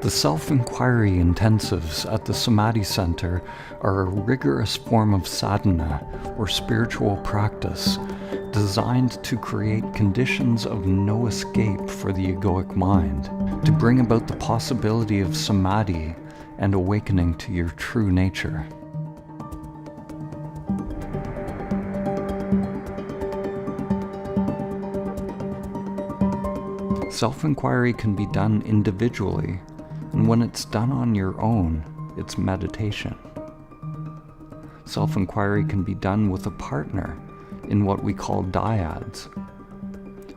The self-inquiry intensives at the Samadhi Center are a rigorous form of sadhana, or spiritual practice, designed to create conditions of no escape for the egoic mind, to bring about the possibility of samadhi and awakening to your true nature. Self-inquiry can be done individually, and when it's done on your own, it's meditation. Self-inquiry can be done with a partner in what we call dyads,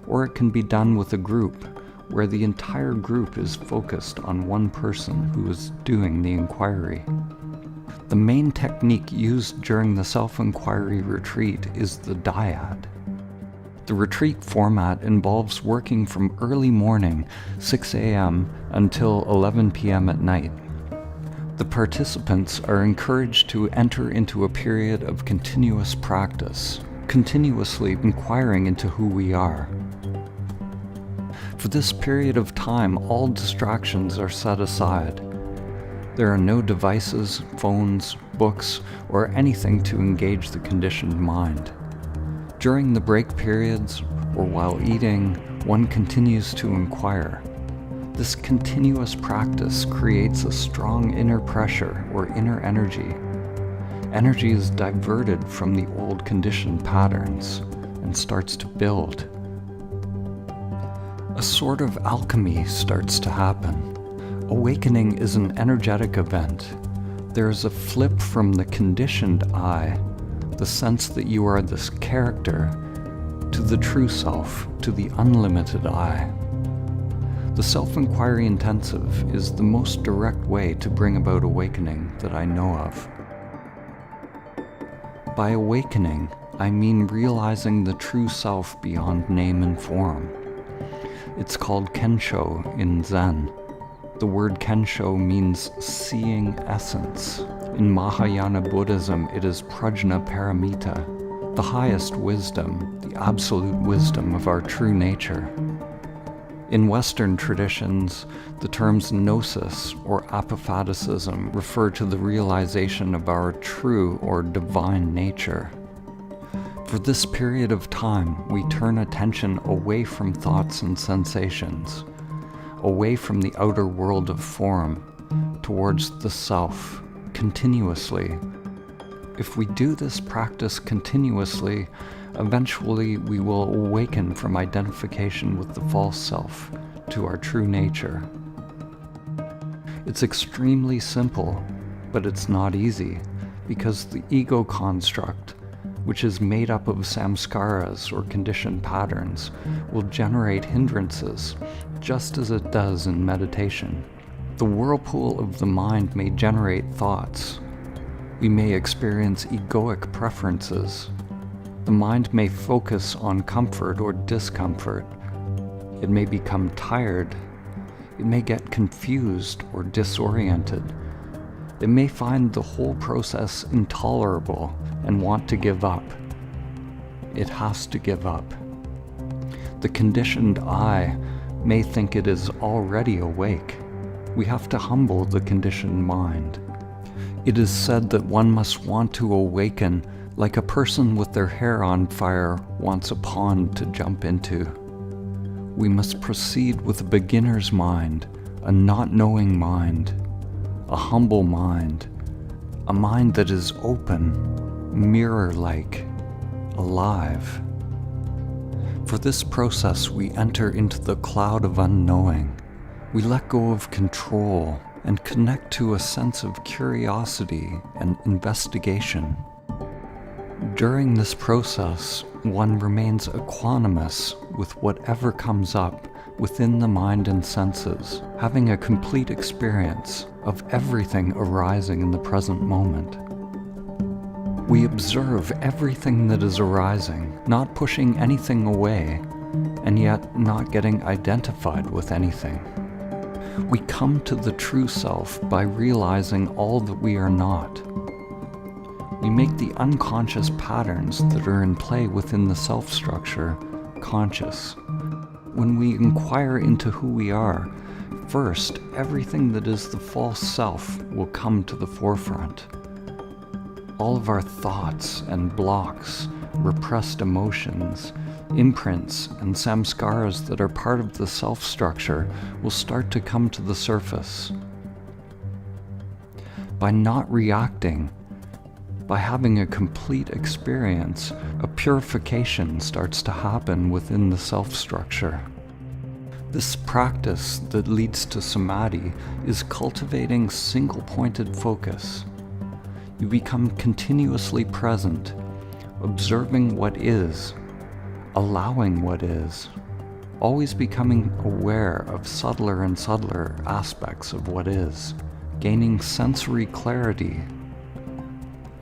or it can be done with a group where the entire group is focused on one person who is doing the inquiry. The main technique used during the self-inquiry retreat is the dyad. The retreat format involves working from early morning, 6 a.m., until 11 p.m. at night. The participants are encouraged to enter into a period of continuous practice, continuously inquiring into who we are. For this period of time, all distractions are set aside. There are no devices, phones, books, or anything to engage the conditioned mind. During the break periods, or while eating, one continues to inquire. This continuous practice creates a strong inner pressure or inner energy. Energy is diverted from the old conditioned patterns and starts to build. A sort of alchemy starts to happen. Awakening is an energetic event. There is a flip from the conditioned I, the sense that you are this character, to the true self, to the unlimited I. The self-inquiry intensive is the most direct way to bring about awakening that I know of. By awakening, I mean realizing the true self beyond name and form. It's called Kensho in Zen. The word Kensho means seeing essence. In Mahayana Buddhism, it is prajna paramita, the highest wisdom, the absolute wisdom of our true nature. In Western traditions, the terms gnosis or apophaticism refer to the realization of our true or divine nature. For this period of time, we turn attention away from thoughts and sensations, away from the outer world of form, towards the self, continuously. If we do this practice continuously, eventually we will awaken from identification with the false self to our true nature. It's extremely simple, but it's not easy, because the ego construct, which is made up of samskaras or conditioned patterns, will generate hindrances, just as it does in meditation. The whirlpool of the mind may generate thoughts. We may experience egoic preferences. The mind may focus on comfort or discomfort. It may become tired. It may get confused or disoriented. It may find the whole process intolerable and want to give up. It has to give up. The conditioned I may think it is already awake. We have to humble the conditioned mind. It is said that one must want to awaken like a person with their hair on fire wants a pond to jump into. We must proceed with a beginner's mind, a not knowing mind, a humble mind, a mind that is open, mirror-like, alive. For this process, we enter into the cloud of unknowing. We let go of control and connect to a sense of curiosity and investigation. During this process, one remains equanimous with whatever comes up within the mind and senses, having a complete experience of everything arising in the present moment. We observe everything that is arising, not pushing anything away, and yet not getting identified with anything. We come to the true self by realizing all that we are not. We make the unconscious patterns that are in play within the self-structure conscious. When we inquire into who we are, First, everything that is the false self will come to the forefront. All of our thoughts and blocks, repressed emotions, imprints and samskaras that are part of the self structure will start to come to the surface. By not reacting, by having a complete experience, a purification starts to happen within the self structure. This practice that leads to samadhi is cultivating single-pointed focus. You become continuously present, observing what is, allowing what is, always becoming aware of subtler and subtler aspects of what is, gaining sensory clarity,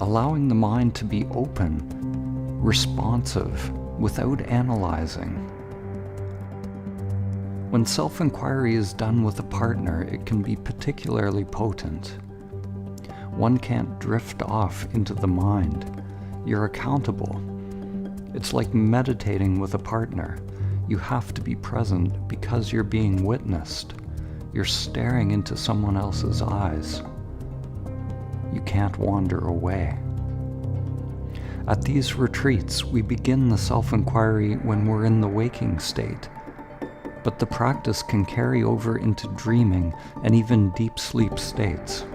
allowing the mind to be open, responsive, without analyzing. When self-inquiry is done with a partner, it can be particularly potent. One can't drift off into the mind. You're accountable. It's like meditating with a partner. You have to be present because you're being witnessed. You're staring into someone else's eyes. You can't wander away. At these retreats, we begin the self-inquiry when we're in the waking state, but the practice can carry over into dreaming and even deep sleep states.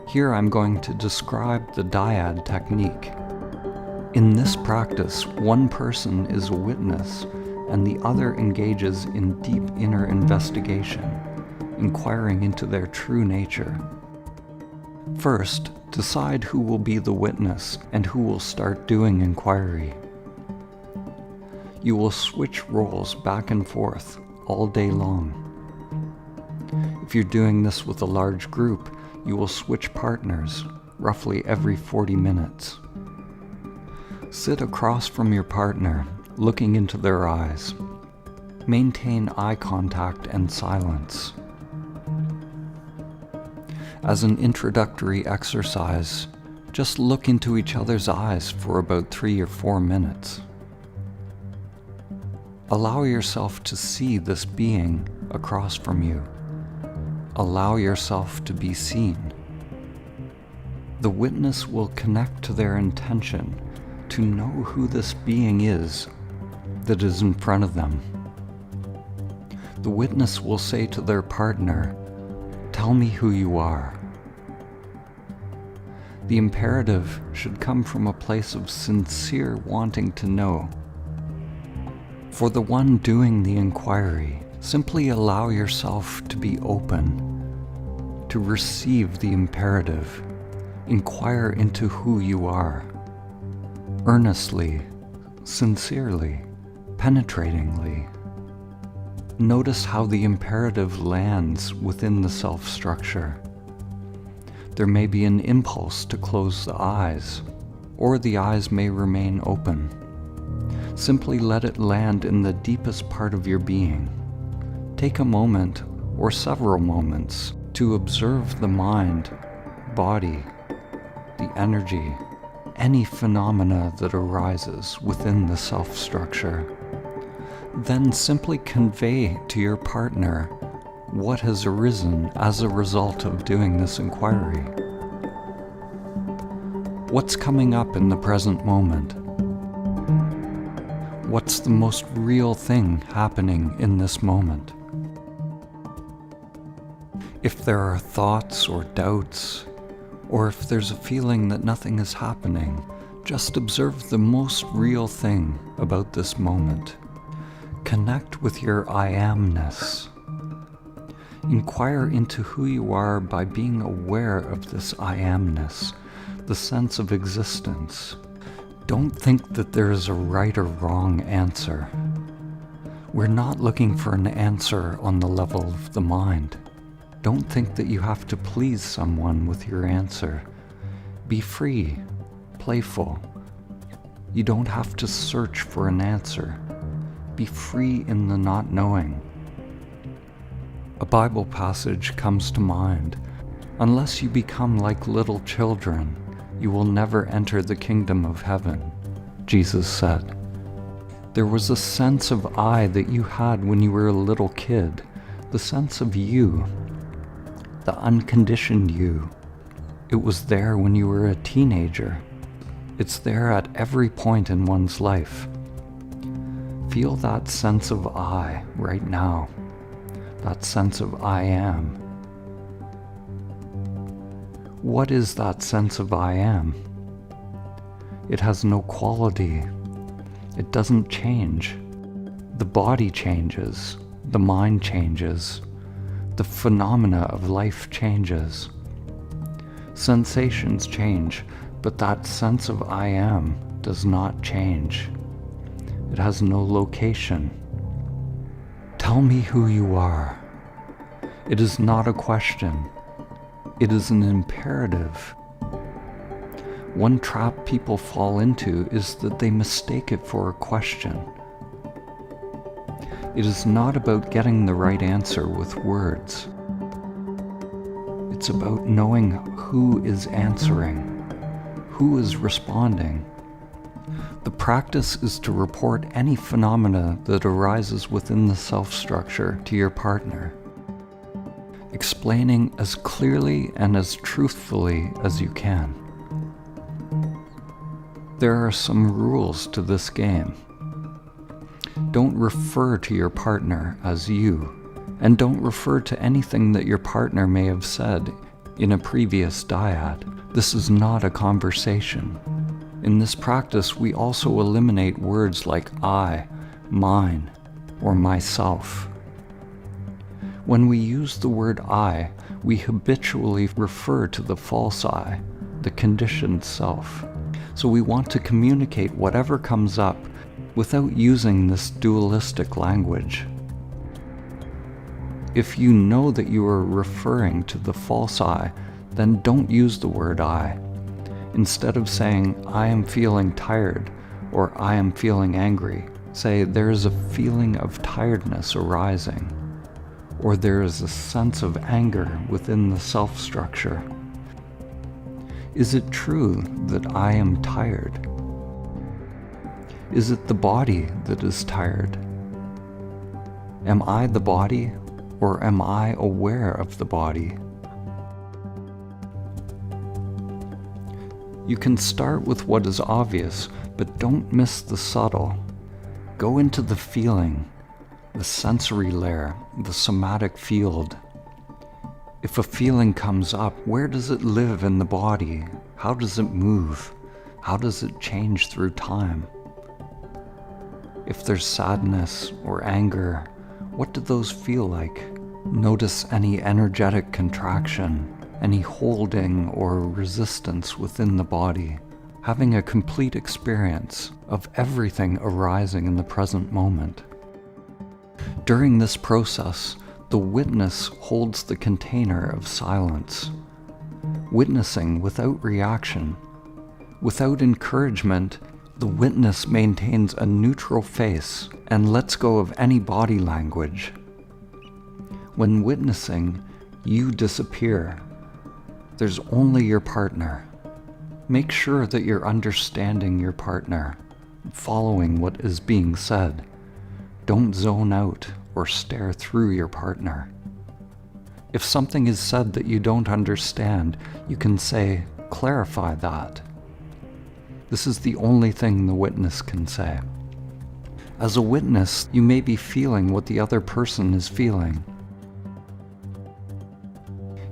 Here I'm going to describe the Dyad technique. In this practice, one person is a witness and the other engages in deep inner investigation, inquiring into their true nature. First, decide who will be the witness and who will start doing inquiry. You will switch roles back and forth all day long. If you're doing this with a large group, you will switch partners roughly every 40 minutes. Sit across from your partner, looking into their eyes. Maintain eye contact and silence. As an introductory exercise, just look into each other's eyes for about 3 or 4 minutes. Allow yourself to see this being across from you. Allow yourself to be seen. The witness will connect to their intention to know who this being is that is in front of them. The witness will say to their partner, "Tell me who you are." The imperative should come from a place of sincere wanting to know. For the one doing the inquiry, simply allow yourself to be open, to receive the imperative. Inquire into who you are. Earnestly, sincerely, penetratingly. Notice how the imperative lands within the self-structure. There may be an impulse to close the eyes, or the eyes may remain open. Simply let it land in the deepest part of your being. Take a moment, or several moments, to observe the mind, body, the energy, any phenomena that arises within the self-structure. Then simply convey to your partner what has arisen as a result of doing this inquiry. What's coming up in the present moment? What's the most real thing happening in this moment? If there are thoughts or doubts, or if there's a feeling that nothing is happening, just observe the most real thing about this moment. Connect with your I amness. Inquire into who you are by being aware of this I amness, the sense of existence. Don't think that there is a right or wrong answer. We're not looking for an answer on the level of the mind. Don't think that you have to please someone with your answer. Be free, playful. You don't have to search for an answer. Be free in the not knowing. A Bible passage comes to mind. Unless you become like little children, you will never enter the kingdom of heaven, Jesus said. There was a sense of I that you had when you were a little kid, the sense of you, the unconditioned you. It was there when you were a teenager. It's there at every point in one's life. Feel that sense of I right now, that sense of I am. What is that sense of I am? It has no quality. It doesn't change. The body changes. The mind changes. The phenomena of life changes. Sensations change, but that sense of I am does not change. It has no location. Tell me who you are. It is not a question. It is an imperative. One trap people fall into is that they mistake it for a question. It is not about getting the right answer with words. It's about knowing who is answering, who is responding. The practice is to report any phenomena that arises within the self-structure to your partner, explaining as clearly and as truthfully as you can. There are some rules to this game. Don't refer to your partner as you, and don't refer to anything that your partner may have said in a previous dyad. This is not a conversation. In this practice, we also eliminate words like I, mine, or myself. When we use the word I, we habitually refer to the false I, the conditioned self. So we want to communicate whatever comes up without using this dualistic language. If you know that you are referring to the false I, then don't use the word I. Instead of saying, I am feeling tired, or I am feeling angry, say, there is a feeling of tiredness arising, or there is a sense of anger within the self-structure. Is it true that I am tired? Is it the body that is tired? Am I the body, or am I aware of the body? You can start with what is obvious, but don't miss the subtle. Go into the feeling, the sensory layer, the somatic field. If a feeling comes up, where does it live in the body? How does it move? How does it change through time? If there's sadness or anger, what do those feel like? Notice any energetic contraction, any holding or resistance within the body, having a complete experience of everything arising in the present moment. During this process, the witness holds the container of silence, witnessing without reaction. Without encouragement, the witness maintains a neutral face and lets go of any body language. When witnessing, you disappear. There's only your partner. Make sure that you're understanding your partner, following what is being said. Don't zone out or stare through your partner. If something is said that you don't understand, you can say, clarify that. This is the only thing the witness can say. As a witness, you may be feeling what the other person is feeling.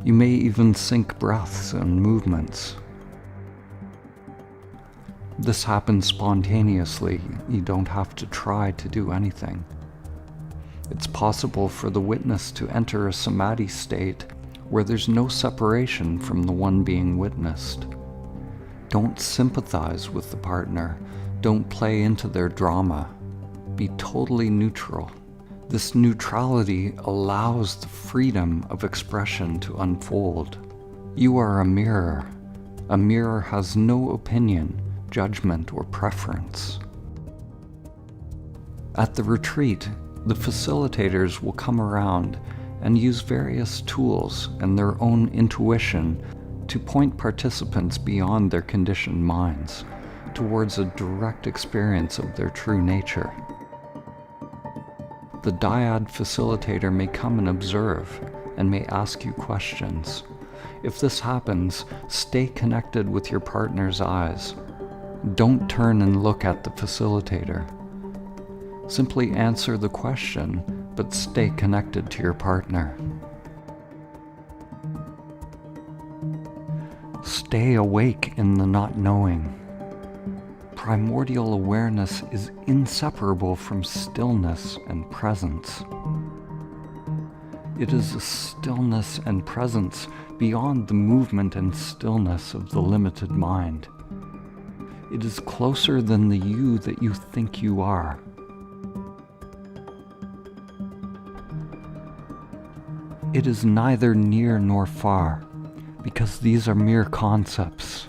You may even sync breaths and movements. This happens spontaneously. You don't have to try to do anything. It's possible for the witness to enter a samadhi state where there's no separation from the one being witnessed. Don't sympathize with the partner. Don't play into their drama. Be totally neutral. This neutrality allows the freedom of expression to unfold. You are a mirror. A mirror has no opinion, judgment, or preference. At the retreat, the facilitators will come around and use various tools and their own intuition to point participants beyond their conditioned minds towards a direct experience of their true nature. The Dyad facilitator may come and observe, and may ask you questions. If this happens, stay connected with your partner's eyes. Don't turn and look at the facilitator. Simply answer the question, but stay connected to your partner. Stay awake in the not knowing. Primordial awareness is inseparable from stillness and presence. It is a stillness and presence beyond the movement and stillness of the limited mind. It is closer than the you that you think you are. It is neither near nor far, because these are mere concepts.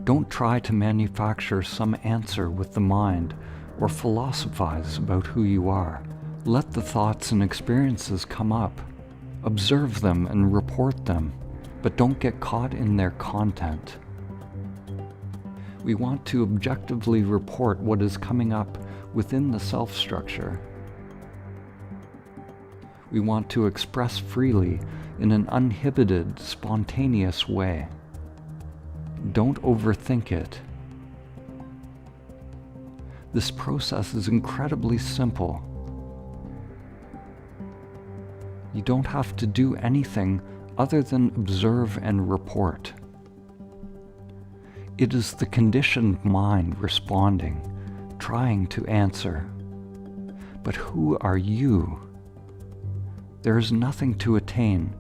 Don't try to manufacture some answer with the mind or philosophize about who you are. Let the thoughts and experiences come up. Observe them and report them, but don't get caught in their content. We want to objectively report what is coming up within the self-structure. We want to express freely in an uninhibited, spontaneous way. Don't overthink it. This process is incredibly simple. You don't have to do anything other than observe and report. It is the conditioned mind responding, trying to answer. But who are you? There is nothing to attain.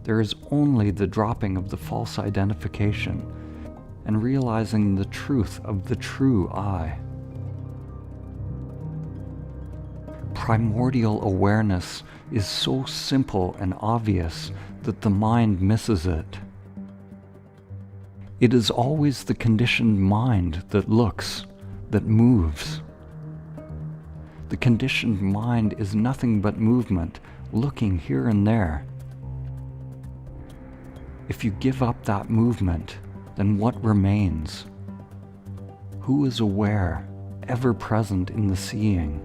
There is only the dropping of the false identification and realizing the truth of the true I. Primordial awareness is so simple and obvious that the mind misses it. It is always the conditioned mind that looks, that moves. The conditioned mind is nothing but movement, looking here and there. If you give up that movement, then what remains? Who is aware, ever present in the seeing?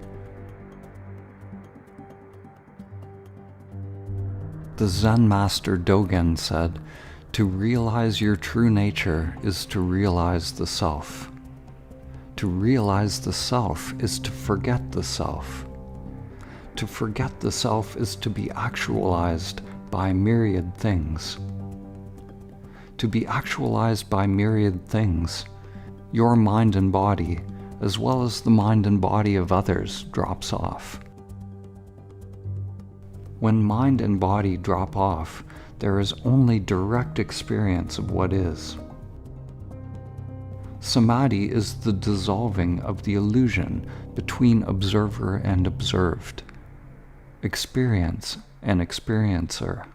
The Zen master Dogen said, "To realize your true nature is to realize the self. To realize the self is to forget the self. To forget the self is to be actualized by myriad things. To be actualized by myriad things, your mind and body, as well as the mind and body of others, drops off. When mind and body drop off, there is only direct experience of what is. Samadhi is the dissolving of the illusion between observer and observed, experience and experiencer.